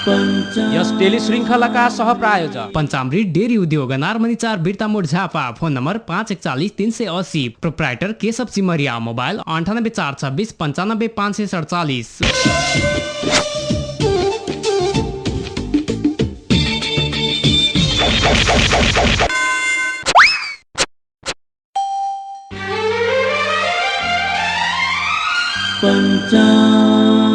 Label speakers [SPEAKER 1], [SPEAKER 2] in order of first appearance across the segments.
[SPEAKER 1] यस tele श्रृंखलाका सहप्रायोजक पञ्चामृत dairy उद्योग नार्मनी 4 Birtamod Jhapa. Phone number 541 380। Proprietor Keshav Simaria. Mobile 98 426 95 547।
[SPEAKER 2] पंचामृत।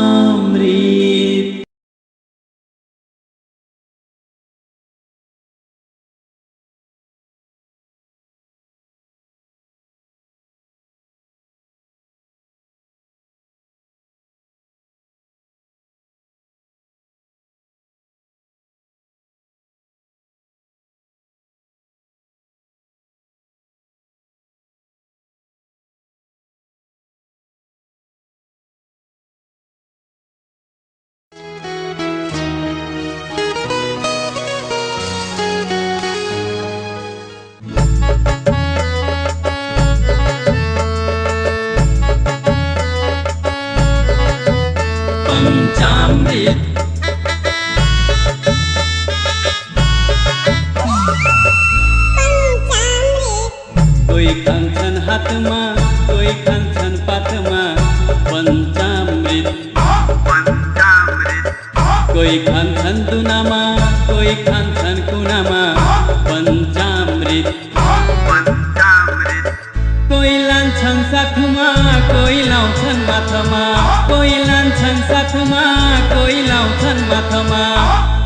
[SPEAKER 2] कोई खान्छन् हातमा, कोई खान्छन् पातमा पञ्चामृत। कोई खान्छन् दुनामा, कोई खान्छन् कुनामा पञ्चामृत। कोई लान्छन् साथमा, कोई लाउँछन् माथमा, कोई लान्छन् साथमा, कोई लाउँछन् माथमा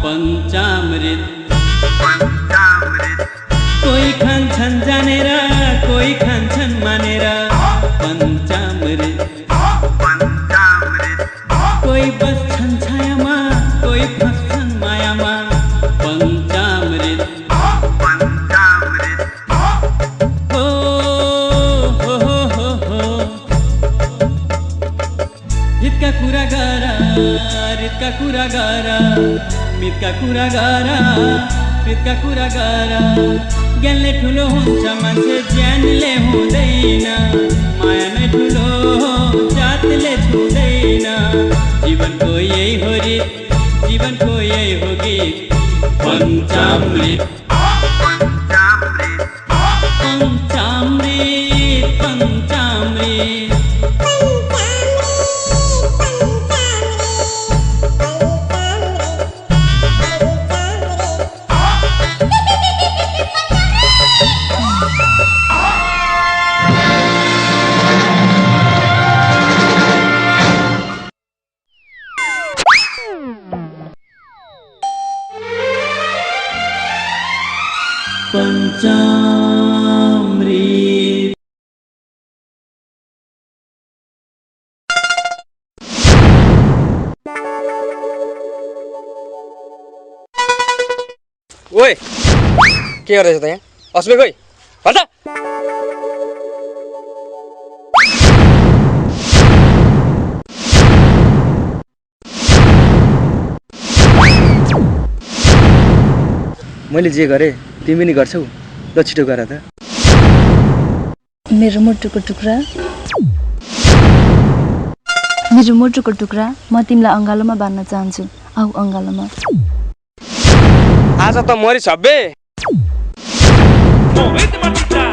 [SPEAKER 2] पञ्चामृत। कोई खान्छन् जानेर, कोई खान्छन् मानेर पञ्चामृत। कोई बस्छन् छायामा, कोई फस्छन् मायामा पञ्चामृत। हो हो हो हो हो हितका कुरा गर, रितका कुरा गर, मितका कुरा गर, प्रीतका कुरा गर। ज्ञानले ठुलो हुन्छ मान्छे ज्यानले हुँदैन, माया नै ठुलो जातले छुँदैन। जीवनको यही हो रीत, जीवनको यही हो गीत पञ्चामृत। पञ्चामृत पञ्चामृत। पंचामृत।
[SPEAKER 3] ओए के गर्दैछ त यहाँ? अस्मे खोइ भन्छ। मैले जे गरेँ तिमी नि गर्छौ, ल छिटो गर त।
[SPEAKER 4] मेरो मुटुको टुक्रा, मेरो मुटुको टुक्रा, म तिमीलाई अङ्गालोमा बाँध्न चाहन्छु। आऊ अङ्गालोमा।
[SPEAKER 3] आज त मरि Chhabbe.
[SPEAKER 5] Movete Martita,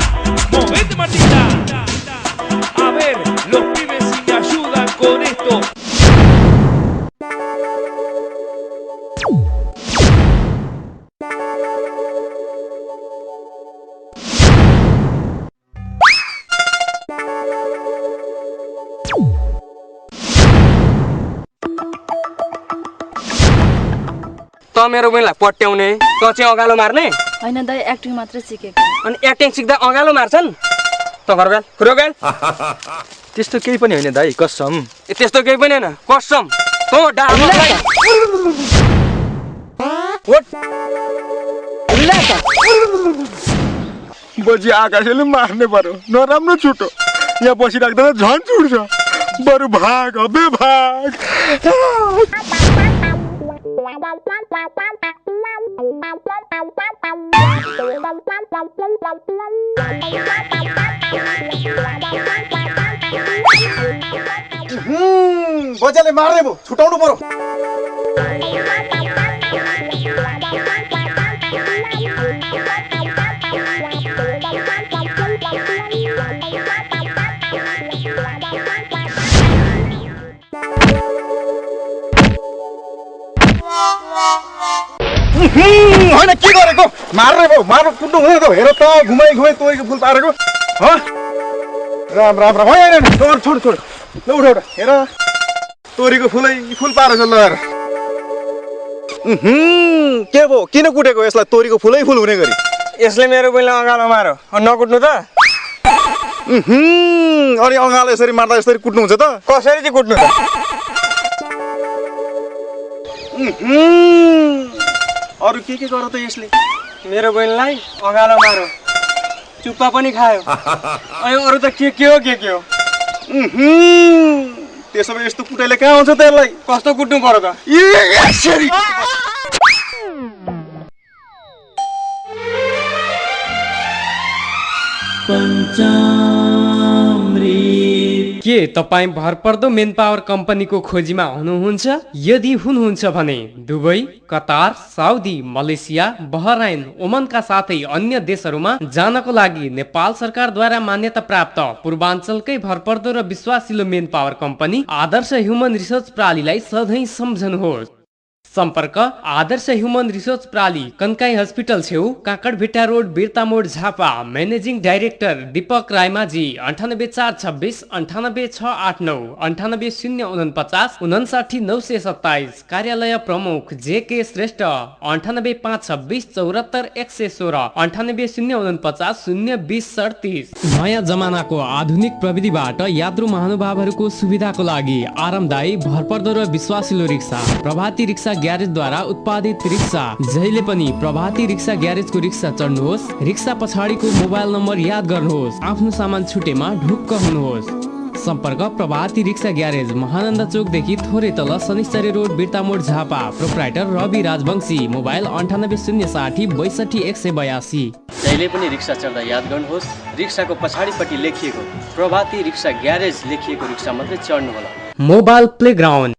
[SPEAKER 5] movete Martita. A ver, los pibes si me ayudan con esto.
[SPEAKER 3] त मेरो बहिनीलाई पट्याउने, त चाहिँ अगालो मार्ने
[SPEAKER 4] हैन दाइ, एक्टिङ मात्र सिकेको।
[SPEAKER 3] अनि एक्टिङ सिक्दा अगालो मार्छन् त। घरगाल खुरोगाल
[SPEAKER 6] त्यस्तो केही पनि होइन दाइ, कसम।
[SPEAKER 3] त्यस्तो केही पनि होइन, कसम। त डामा
[SPEAKER 6] बजी आकाशले मार्ने पर्यो, नराम्रो छुटो। यहाँ बसिराख्दा त झन् छुट्छ। बरु भाग अबे भाग।
[SPEAKER 7] बजाले मार्ने भो, छुटाउनु पर्यो।
[SPEAKER 6] होइन के गरेको मार्ने भयो मार्नु कुट्नु हुँदैन त हेर त घुमाइ घुमाइ तोरीको फुल पारेको राम राम राम होइन छोड छोड छोड ल उठ उठ हेर तोरीको फुलै फुल पारेछ ल हेर के भयो किन कुटेको यसलाई तोरीको फुलै फुल हुने गरी
[SPEAKER 3] यसले मेरो बहिनीलाई अँगालो मारो नकुट्नु त
[SPEAKER 6] अनि अँगालो यसरी मार्दा यसरी कुट्नुहुन्छ त
[SPEAKER 3] कसरी चाहिँ कुट्नु त
[SPEAKER 6] अरू के गर त यसले
[SPEAKER 3] मेरो बहिनीलाई अँगालो मारो चुप्पा पनि खायो अनि अरू त के हो के हो
[SPEAKER 6] त्यसो भए यस्तो कुटाइले कहाँ आउँछ त यसलाई
[SPEAKER 3] कस्तो कुट्नु पर्यो त
[SPEAKER 2] पञ्चामृत
[SPEAKER 1] के तपाईँ भरपर्दो मेन पावर कम्पनीको खोजीमा हुनुहुन्छ? यदि हुनुहुन्छ भने Dubai, Qatar, Saudi, Malaysia, Bahrain, ओमनका साथै अन्य देशहरूमा जानको लागि नेपाल सरकारद्वारा मान्यता प्राप्त पूर्वाञ्चलकै भरपर्दो र विश्वासिलो मेन पावर कम्पनी आदर्श ह्युमन रिसर्च प्रणालीलाई सधैँ सम्झनुहोस्। सम्पर्क आदर्श ह्युमन रिसर्च प्रणाली, कन्काई हस्पिटल छेउ, Kakarbhitta road, Birta Mod, Jhapa. Managing director Deepak Raimajhi. 98426 98689 98049 59927। कार्यालय प्रमुख JK श्रेष्ठ। 98526 74116 98049 02037। नयाँ जमानाको आधुनिक प्रविधिबाट यात्रु महानुभावहरूको सुविधाको लागि आरामदायी, भरपर्दो र विश्वासिलो रिक्सा प्रभाती रिक्सा ग्यारेजद्वारा उत्पादित रिक्सा। जहिले पनि प्रभाती रिक्सा ग्यारेजको रिक्सा चढ्नुहोस्, रिक्सा पछाडिको मोबाइल नम्बर याद गर्नुहोस्, आफ्नो सामान छुटेमा ढुक्क हुनुहोस्। सम्पर्क प्रभाती रिक्सा ग्यारेज, महानन्द चोकदेखि थोरै तल, Shanishchari road, Birta Mod, Jhapa. Proprietor Ravi Rajbanshi. Mobile 9806 62182।
[SPEAKER 7] जहिले पनि रिक्सा चढ्दा याद गर्नुहोस्, रिक्साको पछाडिपट्टि लेखिएको प्रभाती रिक्सा ग्यारेज लेखिएको रिक्सा मात्रै चढ्नु होला।
[SPEAKER 1] मोबाइल प्लेग्राउन्ड,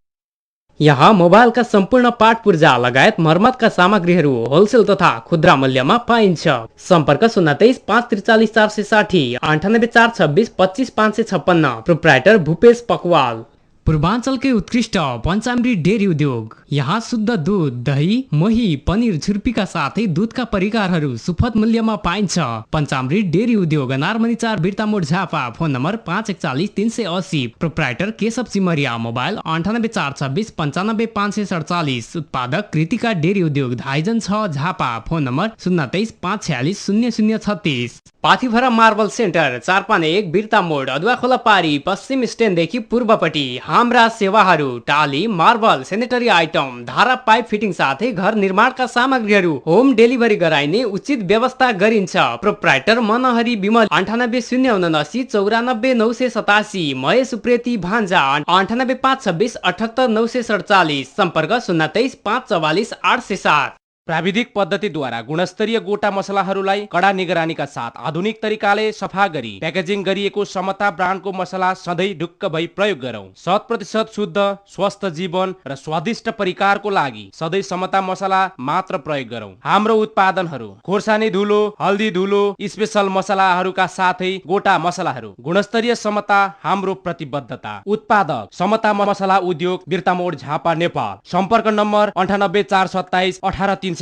[SPEAKER 1] यहाँ मोबाइलका सम्पूर्ण पार्ट पूर्जा लगायत मर्मतका सामग्रीहरू होलसेल तथा खुद्रा मूल्यमा पाइन्छ। सम्पर्क 023 543 460 98426 25556। प्रोप्राइटर भूपेश पकवाल। पूर्वाञ्चलकै उत्कृष्ट पञ्चामृत डेरी उद्योग, यहाँ शुद्ध दुध, दही, मही, पनिर, छुर्पीका साथै दूधका परिकारहरू सुपथ मूल्यमा पाइन्छ। पञ्चामृत डेरी उद्योग, Anarmani 4 Birta Mod, Jhapa. Phone number 541 380। Proprietor Keshav Chimariya. Mobile 98426 95547। उत्पादक कृतिका डेरी उद्योग, Dhaijan 6, Jhapa. Phone number 023 546 0036। Pathibhara marble centre, 451 Birta Mod, Aduwakhola पारी, पश्चिम स्ट्यान्डदेखि पूर्वपट्टि। हाम्रा सेवाहरू टाली, मार्बल, सेनेटरी आइटम, धारा पाइप फिटिङ साथै घर निर्माणका सामग्रीहरू होम डेलिभरी गराइने उचित व्यवस्था गरिन्छ। प्रोप्राइटर मनहरी विमल। 980979 94987। महेश उप्रेती भान्जा। 98526 78947। सम्पर्क 023 544 807।
[SPEAKER 5] प्राविधिक पद्धतिद्वारा गुणस्तरीय गोटा मसलाहरूलाई कडा निगरानीका साथ आधुनिक तरिकाले सफा गरी प्याकेजिङ गरिएको समता ब्रान्डको मसला सधैँ ढुक्क भई प्रयोग गरौं। 100% शुद्ध, स्वस्थ जीवन र स्वादिष्ट परिकारको लागि सधैँ समता मसला मात्र प्रयोग गरौं। हाम्रो उत्पादनहरू खोर्सानी धुलो, हल्दी धुलो, स्पेशल मसलाहरूका साथै गोटा मसलाहरू, गुणस्तरीय समता हाम्रो प्रतिबद्धता। उत्पादक समता मसला उद्योग, बिर्तामोड, झापा, नेपाल। सम्पर्क नम्बर 98427 18389।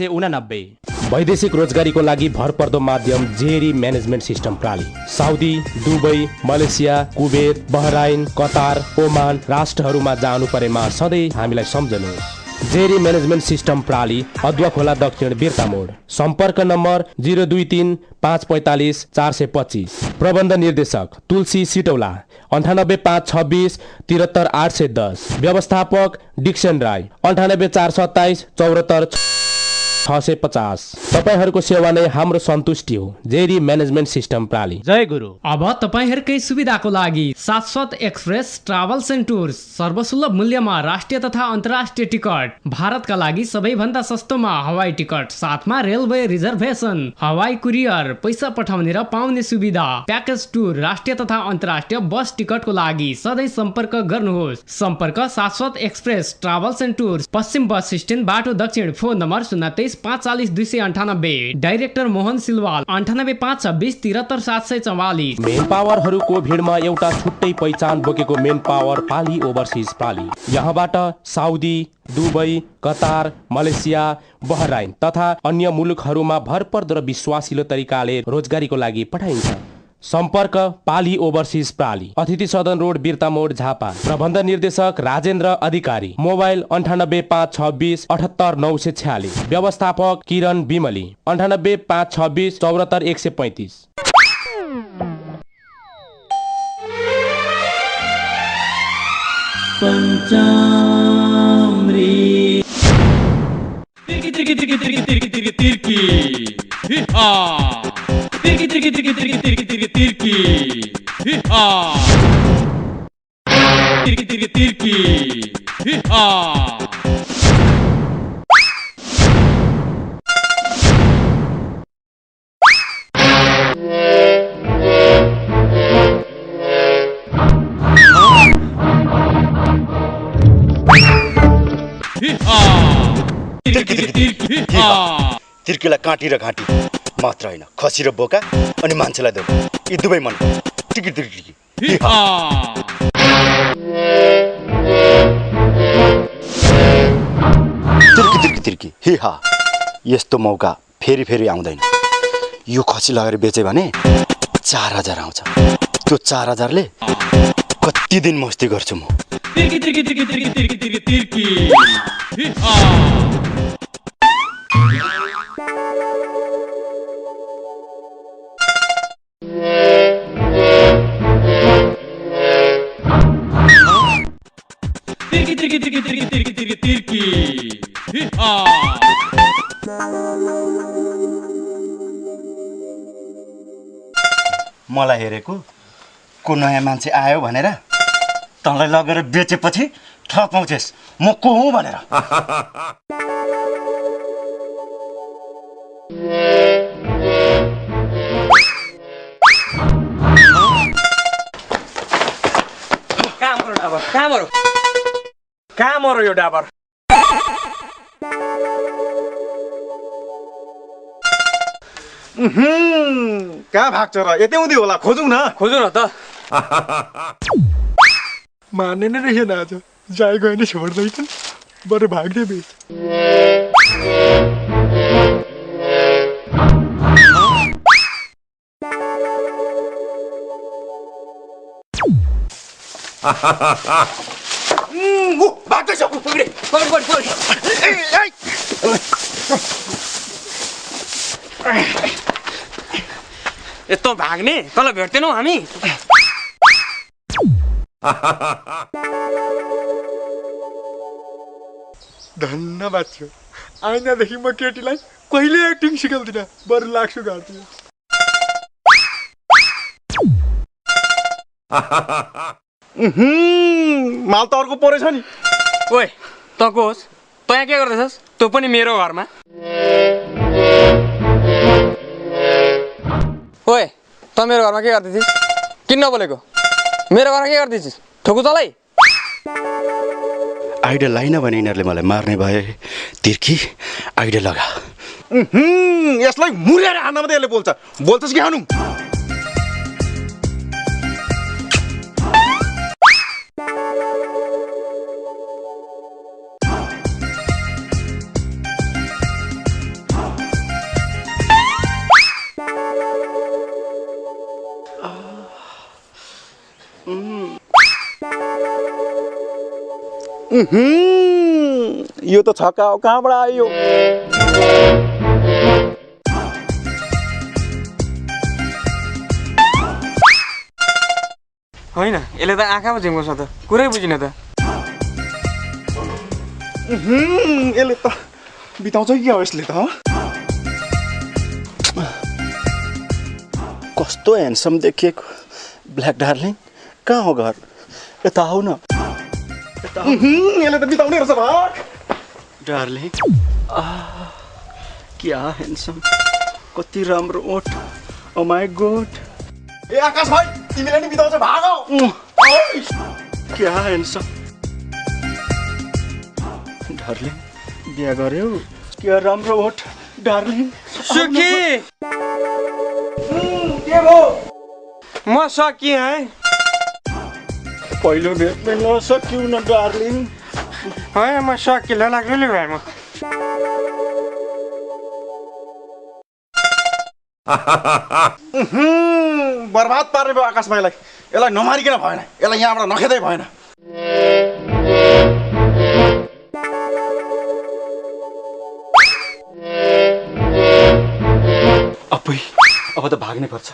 [SPEAKER 8] वैदेशिक रोजगारीको लागि भरपर्दो माध्यम जेरी म्यानेजमेन्ट सिस्टम प्रणाली। Saudi, Dubai, Malaysia, Kuwait, Bahrain, Qatar, Oman राष्ट्रहरूमा जानु परेमा सधैँ हामीलाई सम्झनुहोस्। जेरी म्यानेजमेन्ट सिस्टम प्रणाली, अदुवा खोला, दक्षिण, बिर्ता मोड। सम्पर्क नम्बर 023 545 425। प्रबन्ध निर्देशक तुलसी सिटौला। 98526 73 810। व्यवस्थापक डिक्सन राई। 98427 74 650। तपाईहरूको सेवा नै हाम्रो सन्तुष्टि हो। जेरी म्यानेजमेन्ट सिस्टम प्रणाली।
[SPEAKER 5] जय गुरु।
[SPEAKER 1] अब तपाईहरूकै सुविधाको लागि शाश्वत एक्सप्रेस ट्राभल्स एन्ड टुर्स, सर्वसुलभ मूल्यमा राष्ट्रिय तथा अन्तर्राष्ट्रिय टिकट, भारतका लागि सबैभन्दा सस्तोमा हवाई टिकट, साथमा रेलवे रिजर्भेसन, हवाई कुरियर, पैसा पठाउने र पाउने सुविधा, प्याकेज टुर, राष्ट्रिय तथा अन्तर्राष्ट्रिय बस टिकटको लागि सधैँ सम्पर्क गर्नुहोस्। सम्पर्क शाश्वत एक्सप्रेस ट्राभल्स एन्ड टुर्स, पश्चिम बस स्ट्यान्ड, बाटो दक्षिण। Phone number 023 540-298। Director Mohan Silwal 98-526-73-744।
[SPEAKER 8] Main पावरहरूको भिडमा एउटा छुट्टै पहिचान बोकेको मेन पावर पाली ओभरसिज प्राली। यहाँबाट Saudi, Dubai, Qatar, Malaysia, Bahrain तथा अन्य मुलुकहरूमा भरपर्दो र विश्वासिलो तरिकाले रोजगारीको लागि पठाइन्छ। सम्पर्क पाली ओभरसिज प्राली, अतिथि सदन रोड, बिर्तामोड, झापा। प्रबन्ध निर्देशक राजेन्द्र अधिकारी। मोबाइल 98-526-78-946। व्यवस्थापक किरण बिमली 98-526-74-135।
[SPEAKER 2] पंचामृत तिर्की तिर्की तिर्की तिर्की तिर्की तिर्की तिर्की हिहा तिर्की तिर्की तिर्की तिर्की तिर्की तिर्की तिर्की हिहा तिर्की तिर्की तिर्की हिहा
[SPEAKER 9] तिर्कीलाई काँटी र घाँटी मात्र होइन, खसी र बोका अनि मान्छेलाई धोका, यी दुवै मन टिकी तिर्की तिर्की तिर्की तिर्की हिहा। यस्तो मौका फेरि फेरि आउँदैन। यो खसी लगेर बेचे भने 4000 आउँछ। त्यो 4000ले कति दिन मस्ती गर्छु म।
[SPEAKER 2] तिर्की तिर्की तिर्की तिर्की तिर्की तिर्की तिर्की हिहा तिर्की तिर्की तिर्की तिर्की तिर्की तिर्की तिर्की हिहा।
[SPEAKER 9] मलाई हेरेको को नयाँ मान्छे आयो भनेर तँलाई लगेर बेचेपछि ठग पाउँछेस् म को हुँ भनेर।
[SPEAKER 3] कहाँ मरो यो डाबर?
[SPEAKER 6] कहाँ भाग्छ र? यतै उदी होला, खोजौँ न।
[SPEAKER 3] खोजौँ न त।
[SPEAKER 6] मान्ने नै रहेन आज। जाई गयो नि छोड्दैछन्, बरु भाग्ने बेच।
[SPEAKER 9] भाग्दैछ पक्रे पक्रे पक्रे।
[SPEAKER 3] यस्तो भाग्ने तँलाई भेट्दैनौ हामी?
[SPEAKER 6] धन्यवाद छु। आइन्दादेखि म केटीलाई कहिले एक्टिङ सिकाउँदिनँ, बरु लाग्छु घरतिर। माल त अर्को परेछ नि।
[SPEAKER 3] ओए त को होस्? त यहाँ के गर्दैछस्? तँ पनि मेरो घरमा? ओए त मेरो घरमा के गर्दैछिस्? किन नबोलेको? मेरो घरमा के गर्दैछिस्? ठोकु तँलाई?
[SPEAKER 9] आइडिया लाइन भने यिनीहरूले मलाई मार्ने भए। तिर्की आइडिया लगा।
[SPEAKER 6] यसलाई मुरेर हान्न मात्रै यसले बोल्छ। बोल्छस् कि हानु? यो त छक्का हो, कहाँबाट आयो?
[SPEAKER 3] होइन, यसले त आँखा पो झिम्को छ त, कुरै बुझिन त।
[SPEAKER 6] यसले त बिताउँछ कि हो यसले त।
[SPEAKER 9] कस्तो ह्यान्डसम देखिएको ब्ल्याक डार्लिङ। कहाँ हो घर? यता आऊ न।
[SPEAKER 6] यसले त बिताउने रहेछ भाग।
[SPEAKER 9] डार्लिङ क्या ह्यान्डसम, कति राम्रो ओठ। ओ माई गॉड।
[SPEAKER 6] ए आकाश भाइ, तिमीले नि बिताउँछ, भागौ।
[SPEAKER 9] क्या ह्यान्डसम। डार्लिङ बिहा गर्यौ?
[SPEAKER 6] क्या राम्रो ओठ डार्लिङ।
[SPEAKER 3] सुखी के भो म सकिएँ है।
[SPEAKER 6] पहिलो भेटमै नसक्यौ न डार्लिङ।
[SPEAKER 3] है म सकिएला लाग्यो नि भाइ म।
[SPEAKER 6] बर्बाद पार्ने भयो आकाश भाइलाई। यसलाई नमारिकन भएन, यसलाई यहाँबाट नखेदै भएन। अब त भाग्नै पर्छ।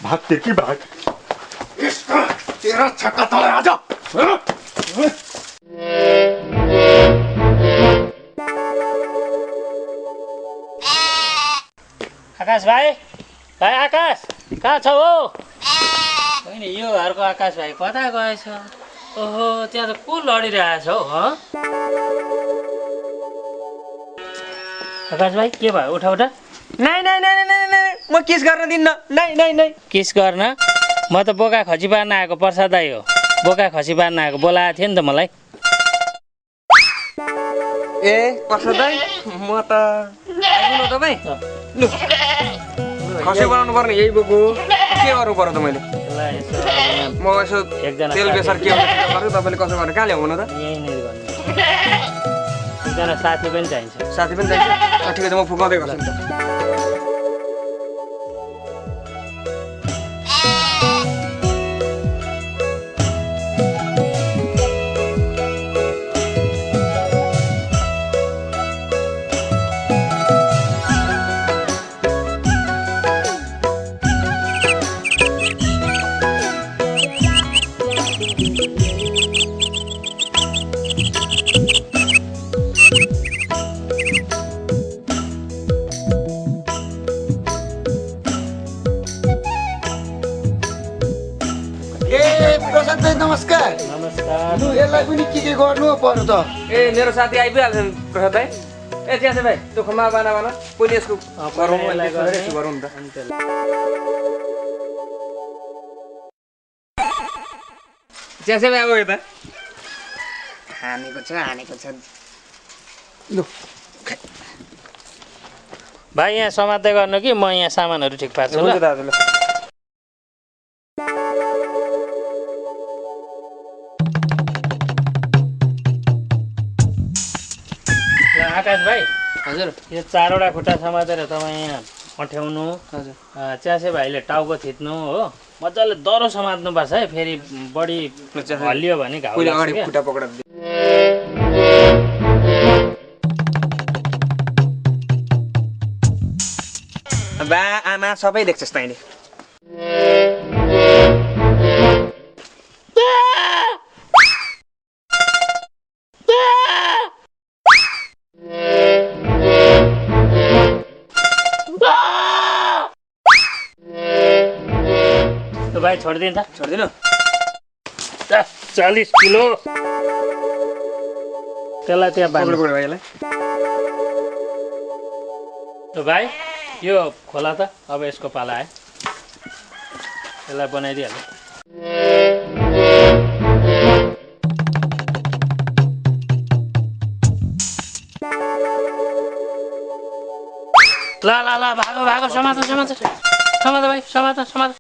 [SPEAKER 6] भाग तिर्की भाग। तेरा छक्का तँलाई आज।
[SPEAKER 10] आकाश भाइ आकाश कहाँ छ हो? होइन यो घरको आकाश भाइ कता गएछ? ओहो त्यहाँ त को लडिरहेछ हौ? आकाश भाइ के भयो? उठा उठा।
[SPEAKER 3] नाइ नाइ नाइ नाइ नाइ म किस गर्न दिन्न। नाइ नाइ नाइ
[SPEAKER 10] किस गर्न? म त बोका खसी पार्न आएको प्रसाद दाइ हो। बोका खसी पार्न आएको बोलाएको थियो नि त मलाई।
[SPEAKER 3] ए प्रसाद दाइ म त आइपुग्नु तपाईँ। लु खसी बनाउनु पर्ने यही बोको के गर्नु पर्यो त मैले? म यसो तेल बेसार के गर्छु तपाईँले कसो गरेर कहाँ ल्याउनु त?
[SPEAKER 10] यहीँ नै गर्नु। एकजना साथी पनि चाहिन्छ।
[SPEAKER 3] साथी पनि चाहिन्छ? ठिकै छ म फुकाउँदै गर्छु नि त।
[SPEAKER 6] नमस्कार।
[SPEAKER 10] नमस्कार।
[SPEAKER 6] लु यसलाई पनि के गर्नु पर्यो त?
[SPEAKER 3] ए मेरो साथी आइपुगिहाल्छ नि प्रसाद भाइ। ए चियासे भाइ त्यो खम्बा बाना पहिले यसको गरौँ गरौँ नि त। चियासे भाइ अब यता हानेको छ। लु
[SPEAKER 10] भाइ यहाँ समात्दै गर्नु कि म यहाँ सामानहरू ठिक पार्छु ल।
[SPEAKER 3] दाजु ल।
[SPEAKER 10] आकाश भाइ
[SPEAKER 3] हजुर
[SPEAKER 10] यो 4वटा खुट्टा समातेर तपाईँ यहाँ अँठ्याउनु।
[SPEAKER 3] हजुर
[SPEAKER 10] च्यासे भाइले टाउको थिच्नु हो। मजाले दह्रो समात्नुपर्छ है, फेरि बढी हल्लियो भने घाउ लाग्छ
[SPEAKER 3] अगाडि
[SPEAKER 10] क्या।
[SPEAKER 3] खुट्टा पक्रा बा आमा सबै देख्छस् तैँले।
[SPEAKER 10] भाइ छोडिदिनु त।
[SPEAKER 3] छोडिदिनु
[SPEAKER 10] 40 किलो त्यसलाई त्यहाँ बाँध्नु।
[SPEAKER 3] भाइलाई
[SPEAKER 10] भाइ यो खोला त अब यसको पाला आयो। यसलाई बनाइदिइहाल्नु। ल ल ल भागो भागो समात समात समात भाइ समात समात।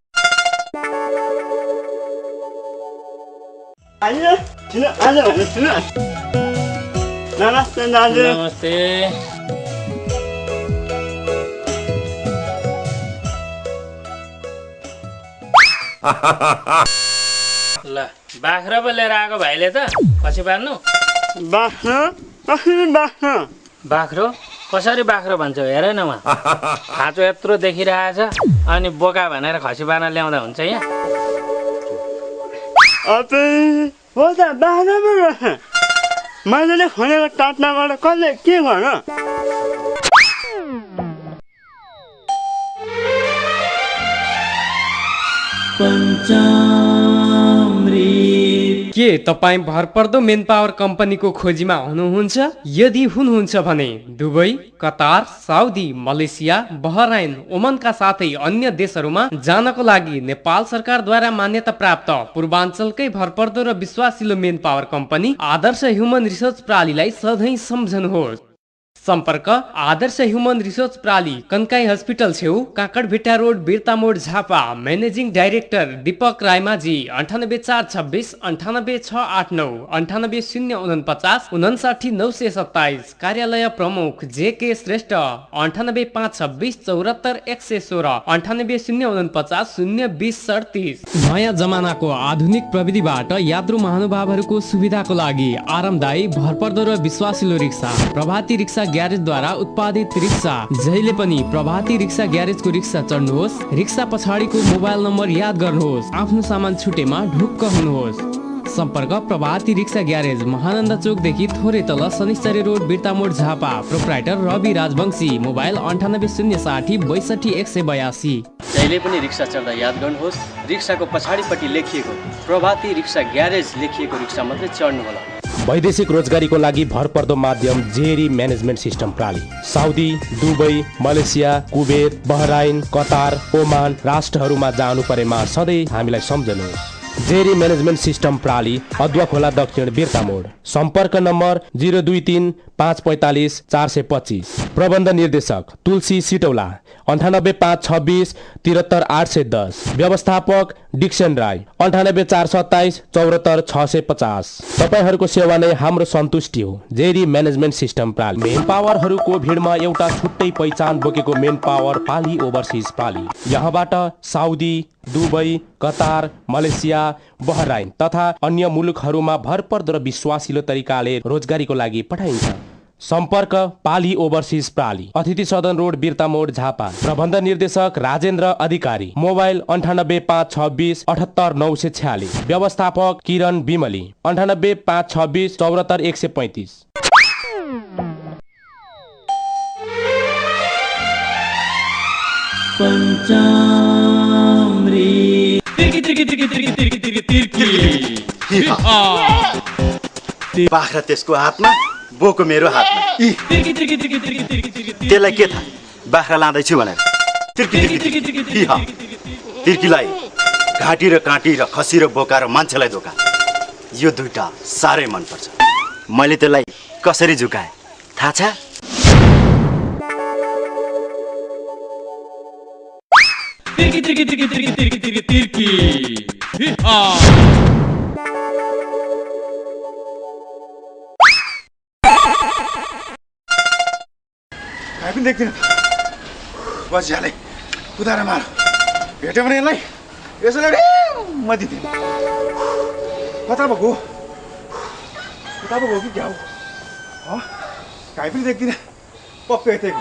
[SPEAKER 6] नमस्ते दाजु।
[SPEAKER 10] नमस्ते। ल बाख्रा पो लिएर आएको भाइले त खसी पार्नु। बाख्रो कसरी बाख्रो भन्छ हेर न उहाँ खाँचो यत्रो देखिरहेछ अनि बोका भनेर खसी पार्न ल्याउँदा हुन्छ यहाँ?
[SPEAKER 6] हो त बाख्रा पो रहेछ। मैले खोलेको टाट्नाबाट कसले के गर्नु?
[SPEAKER 1] के तपाईँ भरपर्दो मेन पावर कम्पनीको खोजीमा हुनुहुन्छ? यदि हुनुहुन्छ भने Dubai, Qatar, Saudi, Malaysia, Bahrain, ओमनका साथै अन्य देशहरूमा जानको लागि नेपाल सरकारद्वारा मान्यता प्राप्त पूर्वाञ्चलकै भरपर्दो र विश्वासिलो मेन पावर कम्पनी आदर्श ह्युमन रिसर्च प्रणालीलाई सधैँ सम्झनुहोस्। सम्पर्क आदर्श ह्युमन रिसोर्च प्रणाली कन्काई हस्पिटल छेउ Kakarbhitta road Birtamod Jhapa. Managing director Deepak Raimajhi 98426 98689 98049 59927। कार्यालय प्रमुख जेके श्रेष्ठ 98526 74116 98049 02037। नयाँ जमानाको आधुनिक प्रविधिबाट यात्रु महानुभावहरूको सुविधाको लागि आरामदायी भरपर्दो र विश्वासिलो रिक्सा प्रभाती रिक्सा ग्यारेजद्वारा उत्पादित रिक्सा। जहिले पनि प्रभाती रिक्सा ग्यारेजको रिक्सा चढ्नुहोस्, रिक्सा पछाडिको मोबाइल नम्बर याद गर्नुहोस्, आफ्नो सामान छुटेमा ढुक्क हुनुहोस्। सम्पर्क प्रभाती रिक्सा ग्यारेज महानन्दा चोकदेखि थोरै तल Shanishchari road Birtamod Jhapa. Proprietor Ravi Rajbanshi. Mobile 9860 62 182।
[SPEAKER 7] जहिले पनि रिक्सा चढ्दा याद गर्नुहोस्, रिक्साको पछाडिपट्टि लेखिएको प्रभाती रिक्सा ग्यारेज लेखिएको रिक्सा मात्रै चढ्नुहोला।
[SPEAKER 8] वैदेशिक रोजगारीको लागि भरपर्दो माध्यम जेरी म्यानेजमेन्ट सिस्टम प्रणाली। Saudi, Dubai, Malaysia, Kuwait, Bahrain, Qatar, Oman राष्ट्रहरूमा जानु परेमा सधैँ हामीलाई सम्झनुहोस्। जेरी म्यानेजमेन्ट सिस्टम प्रणाली, अदुवा खोला दक्षिण बिर्तामोड। सम्पर्क नम्बर 023 545 425। प्रबन्ध निर्देशक तुलसी सिटौला 98526 73 810। व्यवस्थापक डिक्सन राई 98427 74 650। तपाईहरूको सेवा नै हाम्रो सन्तुष्टि हो। जेरी म्यानेजमेन्ट सिस्टम प्रणाली। मेन पावरहरूको भिडमा एउटा छुट्टै पहिचान बोकेको मेन पावर पाली ओभरसिज प्रणाली। यहाँबाट Saudi, Dubai, Qatar, Malaysia, Bahrain तथा अन्य मुलुकहरूमा भरपर्दो र विश्वासिलो तरिकाले रोजगारीको लागि पठाइन्छ। सम्पर्क पाली ओभरसिज प्रणाली, अतिथि सदन रोड बिर्तामोड झापा। प्रबन्ध निर्देशक राजेन्द्र अधिकारी। मोबाइल 98526 78 946। व्यवस्थापक किरण बिमली 98526 74 135।
[SPEAKER 9] बाख्रा त्यसको हातमा, बोको मेरो हातमा। त्यसलाई के थाहा बाख्रा लाँदैछु भनेर। तिर्कीलाई घाँटी र काँटी र खसी र बोका र मान्छेलाई धोका, यो दुईटा साह्रै मनपर्छ। मैले त्यसलाई कसरी झुकाएँ थाहा छ?
[SPEAKER 6] पनि देख्दिनँ। बसिहाले कुदाएर मार, भेट्यो भने यसलाई यसैले म दिन्थेँ। कता भएको कि क्या हो? काहीँ पनि देख्दिनँ, पक्कै यतैको।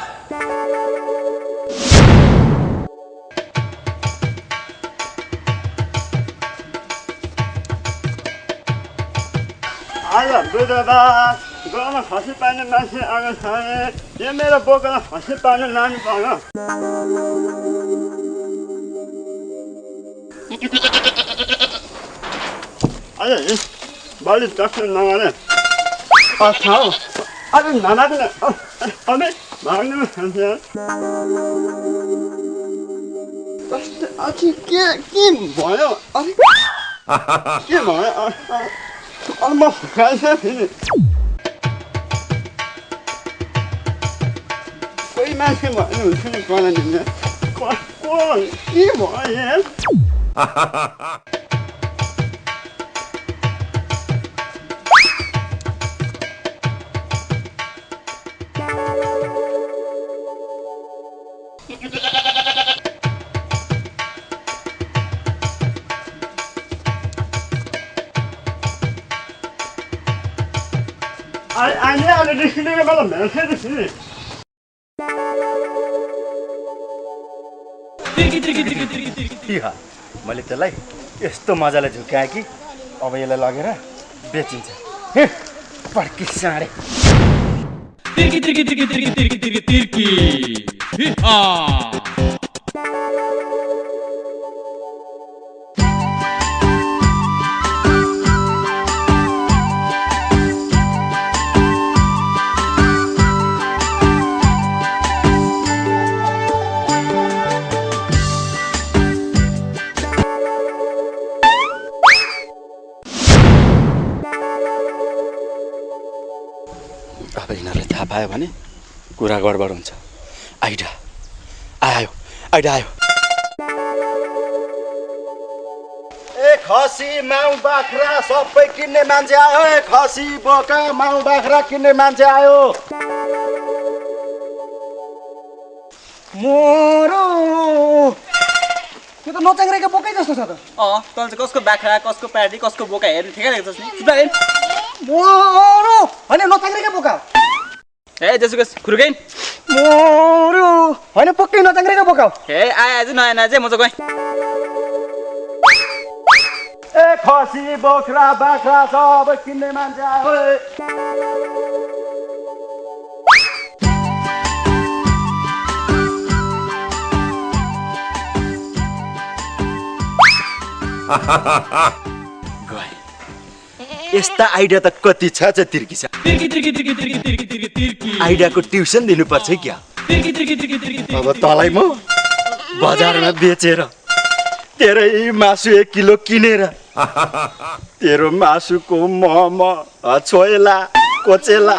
[SPEAKER 11] आज बुधबार गाउँमा खसी पार्ने मान्छे आएको छ भने यो मेरो बोकामा खसी पार्नु लानु पर्यो। अझै बलि डक्टर नगरे अझ नमाग्न अझै भाग्नु खान्छ। के भयो? के भयो? म खान्छ फेरि कोही मान्छे भन्नुहुन्छ नि कलनीमा को के भयो?
[SPEAKER 9] मैले त्यसलाई यस्तो मजाले झुकाएँ कि अब यसलाई लगेर बेचिन्छ। पड्की साँडे। अब यिनीहरूले थाहा पायो भने कुरा गडबड हुन्छ। आइडा आयो, आइडा आयो। ए खसी माउ बाख्रा सबै किन्ने मान्छे आयो। ए खसी बोका माउ बाख्रा किन्ने मान्छे आयो।
[SPEAKER 12] मोरो त्यो त नचाङ्ग्रेको बोकै जस्तो छ त।
[SPEAKER 7] तल चाहिँ कसको बाख्रा कसको पार्टी कसको बोका हेर्नु ठिकै लागेको छ नि।
[SPEAKER 12] मोरो होइन नचाङ्ग्रेको बोका
[SPEAKER 7] ए जेसुकस खुर्गैन
[SPEAKER 12] मोरो होइन पक्कै नचाङ्ग्रेको बोका
[SPEAKER 7] ए आए आज नयाँ नयाँ चाहिँ म चाहिँ गएँ।
[SPEAKER 9] ए खसी बोक्रा बाख्रा सबै किन्ने मान्छे आयो। गए यस्ता आइडिया त कति छ तिर्की छ। आइडियाको ट्युसन दिनुपर्छ है क्या। अब तँलाई म बजारमा बेचेर तेरै मासु 1 किलो किनेर तेरो मासुको मम छोएला कोचेला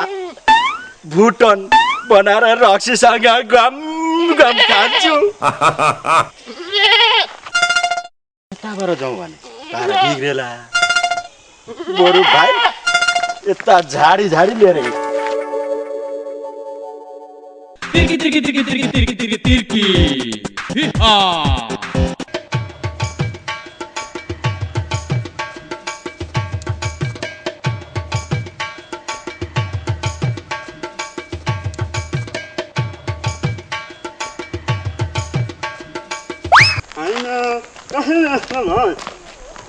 [SPEAKER 9] भुटन बनाएर रक्सीसँग गम गम खान्छु। कताबाट जाउँ भने तारा बिग्रेला। बरु भाइ यता झाडी झाडी लिएर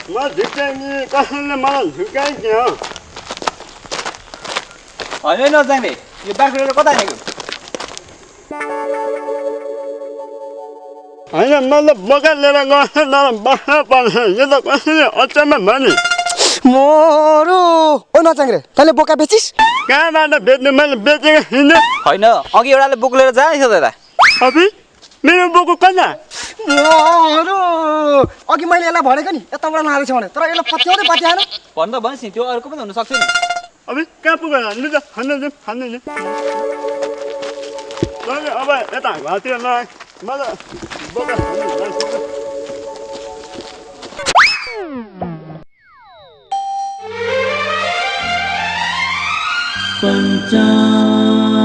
[SPEAKER 11] म झुक्काइनी कसैले मलाई झुक्काइदियो।
[SPEAKER 7] होइन नजाने यो बाख्रो कता हिँडेको?
[SPEAKER 11] होइन मैले बोका लिएर गएँ तर बस्न पर्छ। यो त कसैले अचम्म भने
[SPEAKER 12] मोरो ओ नचाङ्ग्रे तैँले बोका बेचिस्?
[SPEAKER 11] कहाँबाट बेच्नु? मैले बेचेको छुइनँ।
[SPEAKER 7] होइन अघि एउटाले बोक लिएर जाएछ दादा।
[SPEAKER 11] अबि मेरो बोको कता?
[SPEAKER 12] मोरो अघि मैले यसलाई भनेको नि यताबाट लाँदैछ भने तर यसलाई पत्याउँदै पत्याएन।
[SPEAKER 7] भन्दा भनिस् नि त्यो अर्को पनि हुनसक्छ नि।
[SPEAKER 11] अबि कहाँ पुगेर लु त खानु खानु अब यता घरतिर ल मलाई बोका
[SPEAKER 2] पञ्चामृत